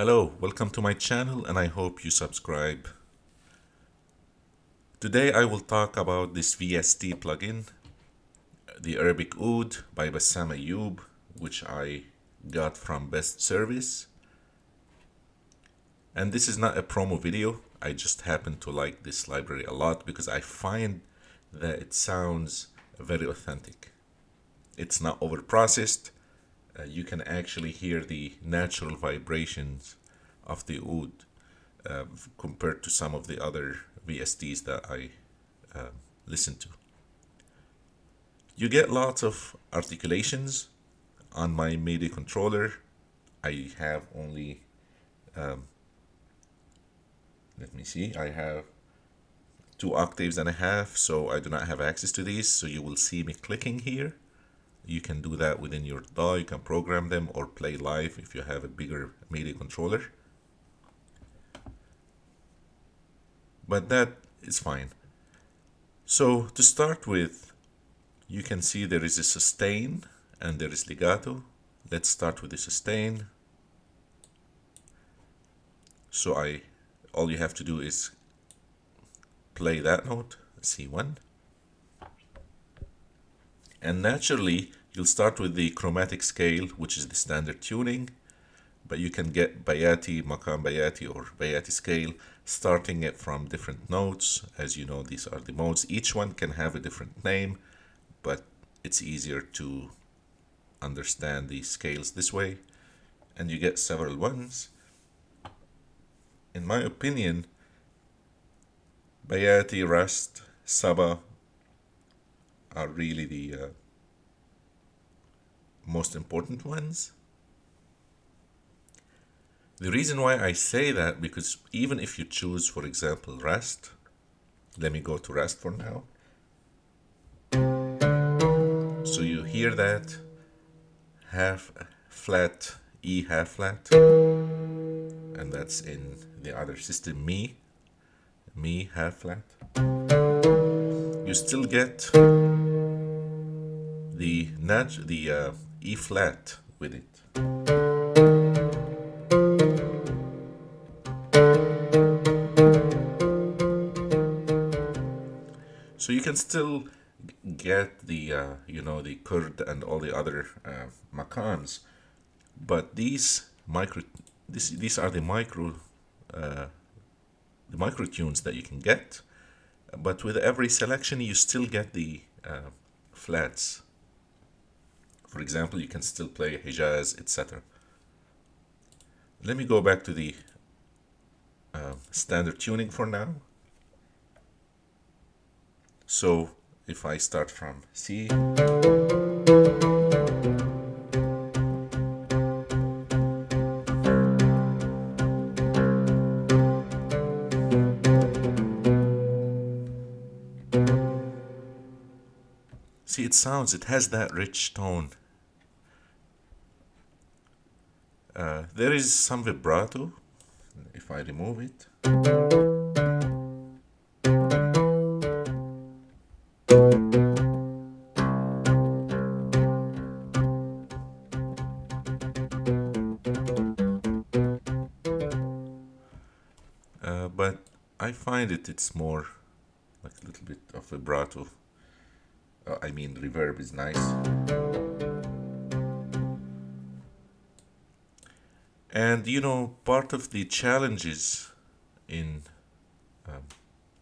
Hello, welcome to my channel and I hope you subscribe. Today I will talk about this VST plugin, the Arabic Oud by Bassam Ayoub, which I got from Best Service. And this is not a promo video, I just happen to like this library a lot because I find that it sounds very authentic. It's not overprocessed. You can actually hear the natural vibrations of the oud compared to some of the other VSTs that I listen to. You get lots of articulations on my MIDI controller. I have only, let me see, I have 2 octaves and a half, so I do not have access to these. So you will see me clicking here. You can do that within your DAW, you can program them or play live if you have a bigger MIDI controller. But that is fine. So to start with, you can see there is a sustain and there is legato. Let's start with the sustain. So all you have to do is play that note, C1. And naturally, you'll start with the chromatic scale, which is the standard tuning, but you can get Bayati, Maqam Bayati, or Bayati scale, starting it from different notes. As you know, these are the modes. Each one can have a different name, but it's easier to understand the scales this way. And you get several ones. In my opinion, Bayati, Rast, Saba are really the most important ones. The reason why I say that, because even if you choose, for example, Rast, let me go to Rast for now. So you hear that half flat, E half flat, and that's in the other system, Mi half flat. You still get the E flat with it. So you can still get the the Kurd and all the other maqams, but these are the micro tunes that you can get. But with every selection, you still get the flats. For example, you can still play Hijaz, etc. Let me go back to the standard tuning for now. So if I start from C, see, it has that rich tone. There is some vibrato if I remove it. But I find it's more like a little bit of vibrato. I mean, reverb is nice. And you know, part of the challenges in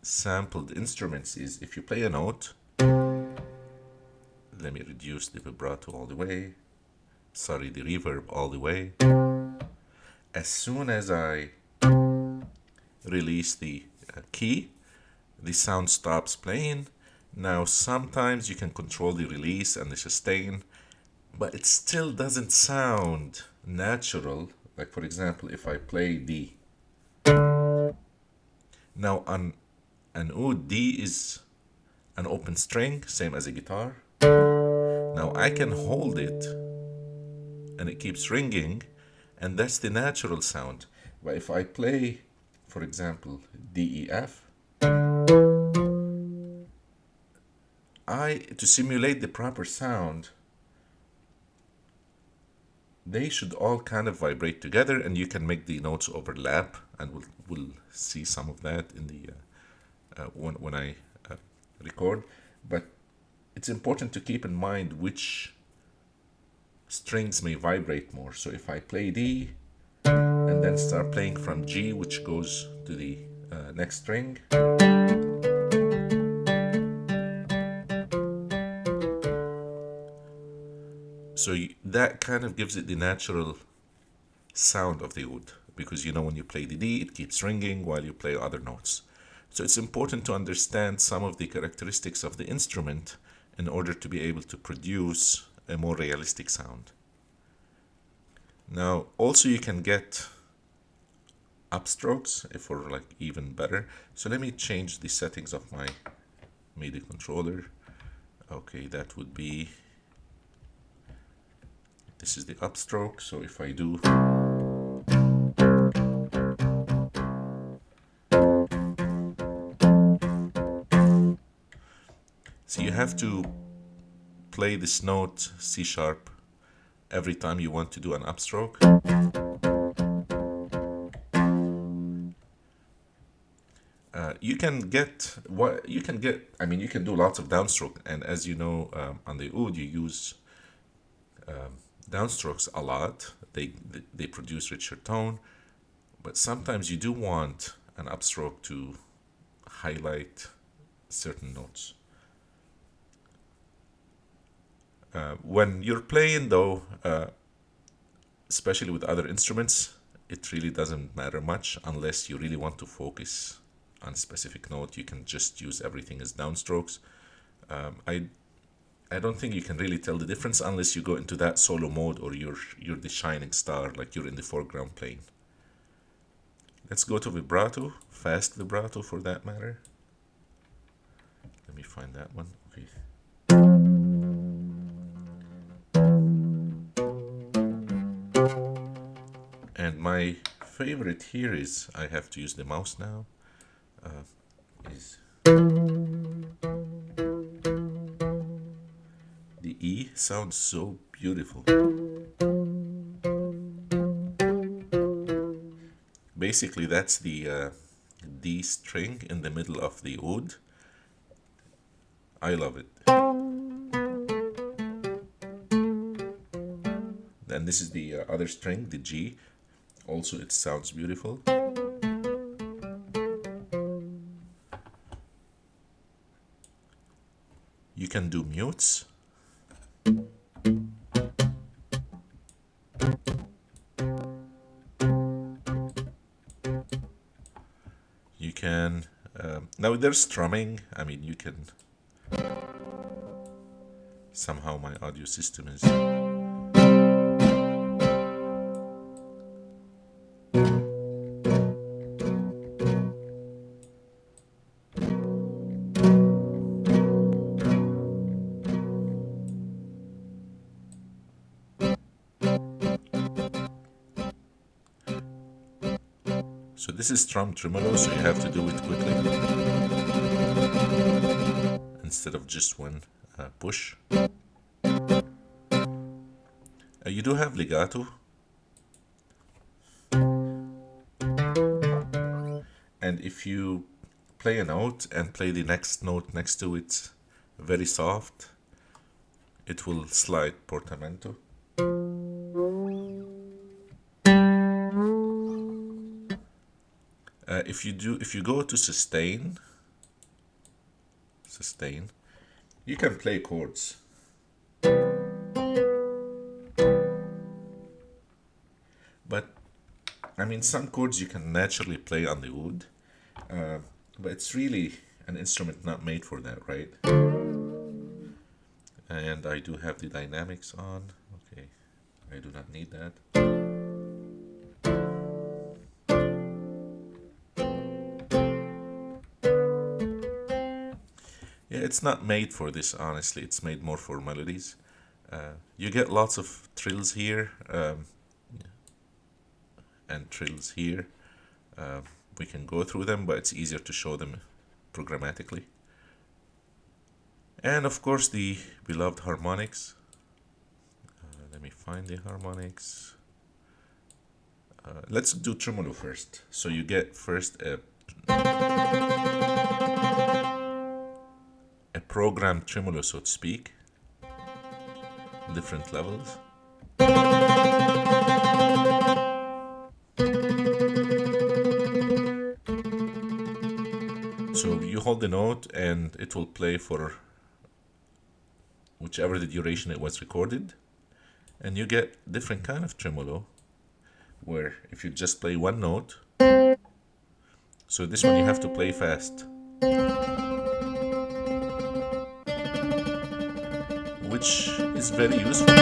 sampled instruments is if you play a note, let me reduce the vibrato all the way, sorry, the reverb all the way. As soon as I release the key, the sound stops playing. Now sometimes you can control the release and the sustain, but it still doesn't sound natural. Like for example, if I play D. Now on an oud, D is an open string, same as a guitar. Now I can hold it and it keeps ringing, and that's the natural sound. But if I play, for example, D, E, F, to simulate the proper sound, they should all kind of vibrate together, and you can make the notes overlap, and we'll see some of that in the when I record. But it's important to keep in mind which strings may vibrate more. So if I play D and then start playing from G, which goes to the next string, so that kind of gives it the natural sound of the oud, because you know when you play the D, it keeps ringing while you play other notes. So it's important to understand some of the characteristics of the instrument in order to be able to produce a more realistic sound. Now, also you can get upstrokes for like even better. So let me change the settings of my MIDI controller. Okay, that would be, this is the upstroke. So if I do, so you have to play this note C sharp every time you want to do an upstroke. You can get what you can get. I mean, you can do lots of downstroke, and as you know, on the oud you use downstrokes a lot. They produce richer tone, but sometimes you do want an upstroke to highlight certain notes. When you're playing though, especially with other instruments, it really doesn't matter much unless you really want to focus on a specific note. You can just use everything as downstrokes. I don't think you can really tell the difference unless you go into that solo mode or you're the shining star, like you're in the foreground playing. Let's go to vibrato, fast vibrato for that matter. Let me find that one. Okay. And my favorite here is, I have to use the mouse now, is the E. Sounds so beautiful. Basically that's the D string in the middle of the oud. I love it. Then this is the other string, the G. Also it sounds beautiful. You can do mutes. You can, now there's strumming. I mean, you can, somehow my audio system is, so this is strum tremolo, so you have to do it quickly instead of just one push. You do have legato, and if you play a note and play the next note next to it very soft, it will slide portamento. If you go to sustain, you can play chords. But I mean, some chords you can naturally play on the oud, but it's really an instrument not made for that, right? And I do have the dynamics on. Okay, I do not need that. Yeah, it's not made for this, honestly. It's made more for melodies. You get lots of trills here, and trills here. We can go through them, but it's easier to show them programmatically. And of course the beloved harmonics. Let me find the harmonics. Let's do tremolo first. So you get first a programmed tremolo, so to speak, different levels. So you hold the note and it will play for whichever the duration it was recorded, and you get different kind of tremolo where if you just play one note, so this one you have to play fast, which is very useful.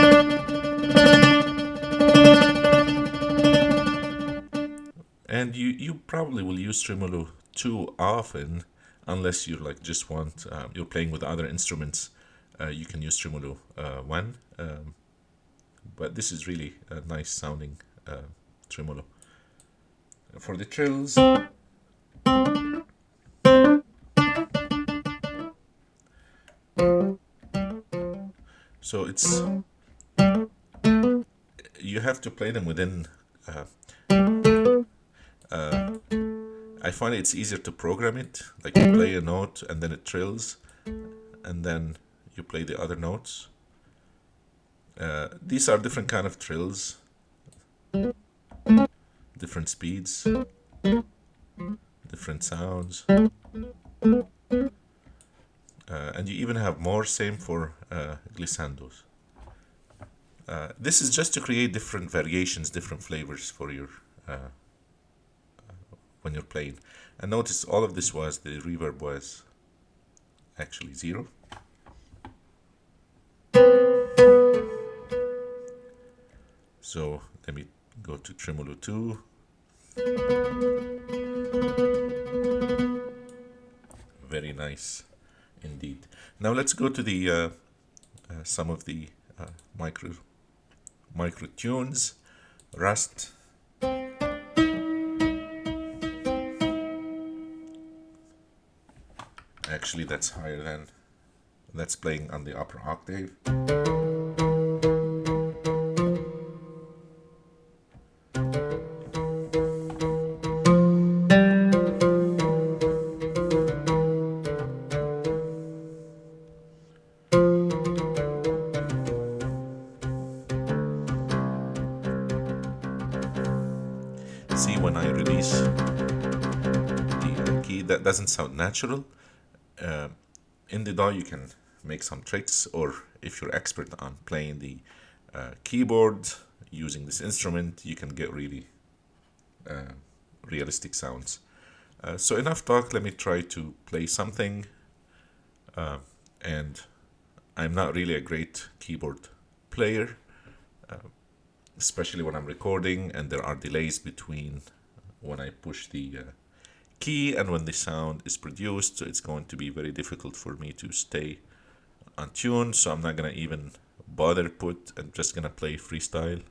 And you probably will use tremolo too often, unless you like just want, you're playing with other instruments, you can use tremolo one, but this is really a nice sounding tremolo. For the trills, so it's, you have to play them within, I find it's easier to program it, like you play a note and then it trills, and then you play the other notes. These are different kind of trills, different speeds, different sounds, and you even have more, same for glissandos. This is just to create different variations, different flavors for your when you're playing. And notice all of this was, the reverb was actually 0. So let me go to tremolo 2. Very nice indeed. Now let's go to the some of the micro tunes. Rust. Actually, that's higher than, that's playing on the upper octave. See, when I release the key, that doesn't sound natural. In the DAW you can make some tricks, or if you're expert on playing the keyboard using this instrument, you can get really realistic sounds. So enough talk, let me try to play something. And I'm not really a great keyboard player, especially when I'm recording and there are delays between when I push the key and when the sound is produced, so it's going to be very difficult for me to stay on tune, so I'm not gonna even bother put, I'm just gonna play freestyle.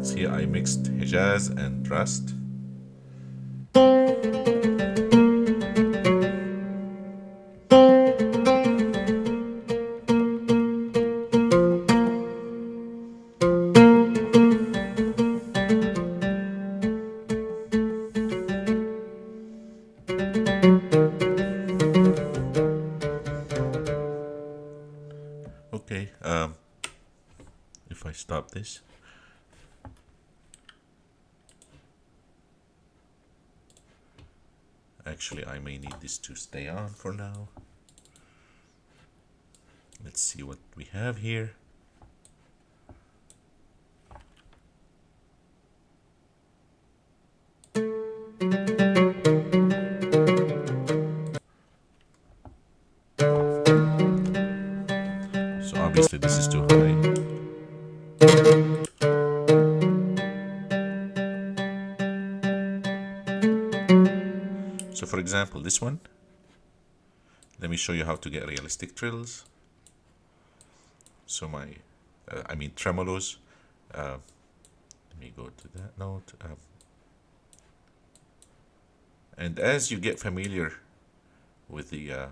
See, I mixed Hijaz and Rust. Okay, if I stop this. Actually, I may need this to stay on for now. Let's see what we have here. So obviously this is too high. So for example, this one, let me show you how to get realistic trills. So I mean tremolos. Let me go to that note. And as you get familiar with the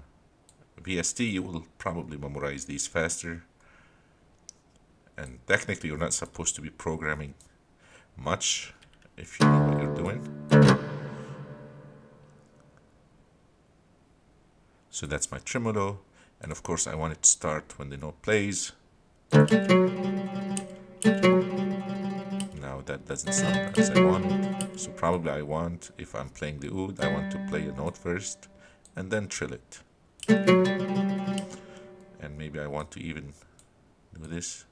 VST, you will probably memorize these faster. And technically, you're not supposed to be programming much if you know what you're doing. So that's my tremolo. And of course, I want it to start when the note plays. Now that doesn't sound as I want it. So probably I want, if I'm playing the oud, I want to play a note first and then trill it. And maybe I want to even do this.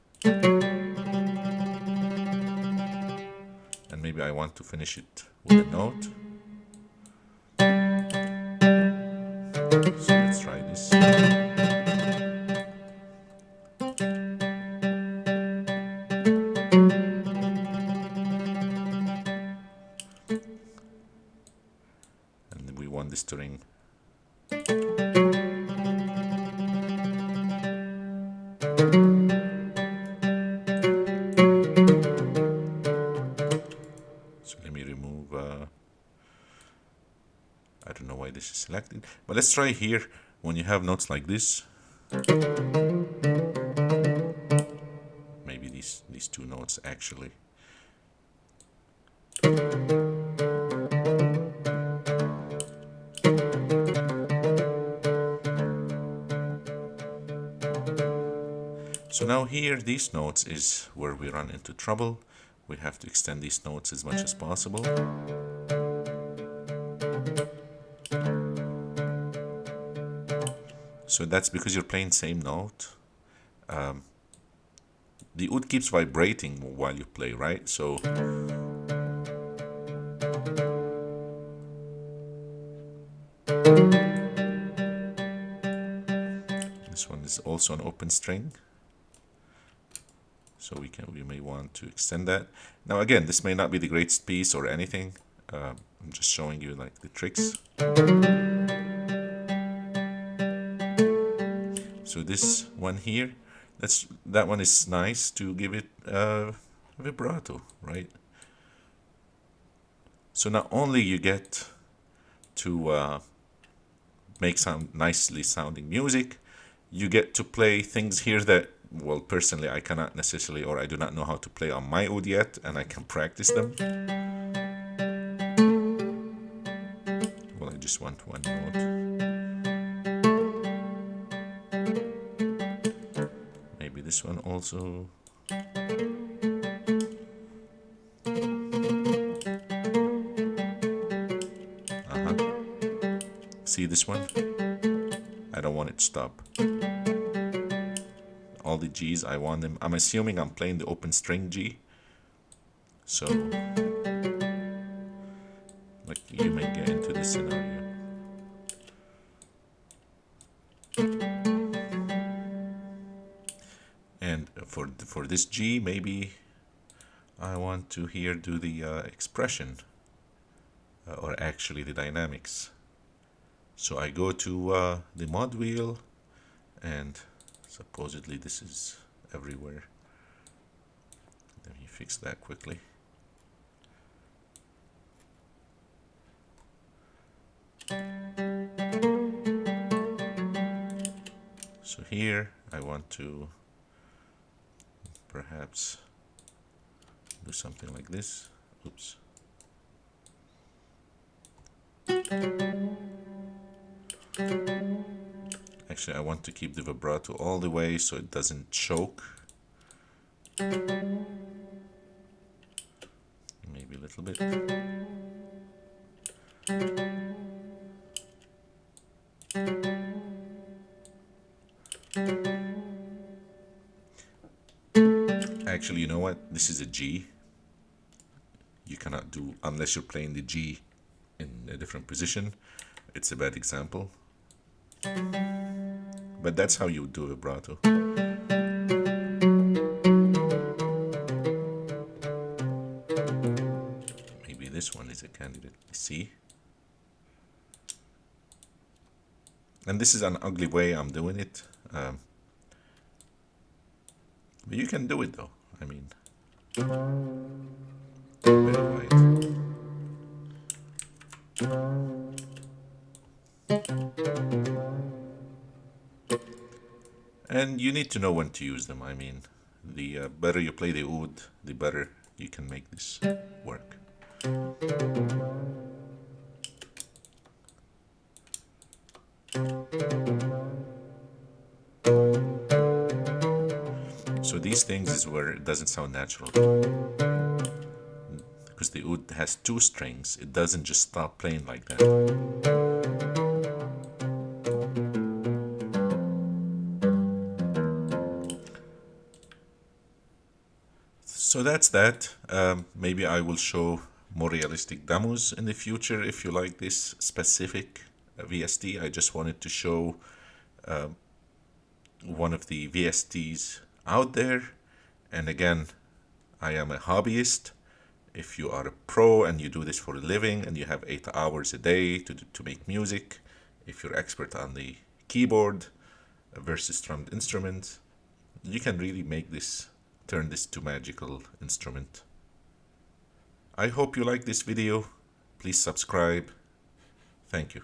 And maybe I want to finish it with a note. So let's try this. And we want this to ring. So let me remove, I don't know why this is selected, but let's try here when you have notes like this. Maybe these two notes actually. So now here, these notes is where we run into trouble. We have to extend these notes as much as possible. So that's because you're playing same note. The oud keeps vibrating while you play, right? So this one is also an open string. So we may want to extend that. Now again, this may not be the greatest piece or anything. I'm just showing you like the tricks. So this one here, that one is nice to give it vibrato, right? So not only you get to make some nicely sounding music, you get to play things here that, well, personally I cannot necessarily, or I do not know how to play on my oud yet, and I can practice them. Well, I just want one note. Maybe this one also. See this one? I don't want it to stop. All the G's, I want them. I'm assuming I'm playing the open string G. So, like, you may get into this scenario. And for this G, maybe I want to here do the expression, or actually the dynamics. So I go to the mod wheel, and supposedly this is everywhere. Let me fix that quickly. So here I want to perhaps do something like this. Oops. Actually, I want to keep the vibrato all the way so it doesn't choke. Maybe a little bit. Actually, you know what? This is a G. You cannot do, unless you're playing the G in a different position. It's a bad example. But that's how you would do vibrato. Maybe this one is a candidate. C. And this is an ugly way I'm doing it. But you can do it though. I mean, very wide. And you need to know when to use them. I mean, the better you play the oud, the better you can make this work. So these things is where it doesn't sound natural. Because the oud has two strings, it doesn't just stop playing like that. So that's that. Maybe I will show more realistic demos in the future if you like this specific VST. I just wanted to show one of the VSTs out there. And again, I am a hobbyist. If you are a pro and you do this for a living and you have 8 hours a day to make music, if you're expert on the keyboard versus strummed instruments, you can really make this, turn this to magical instrument. I hope you like this video. Please subscribe. Thank you.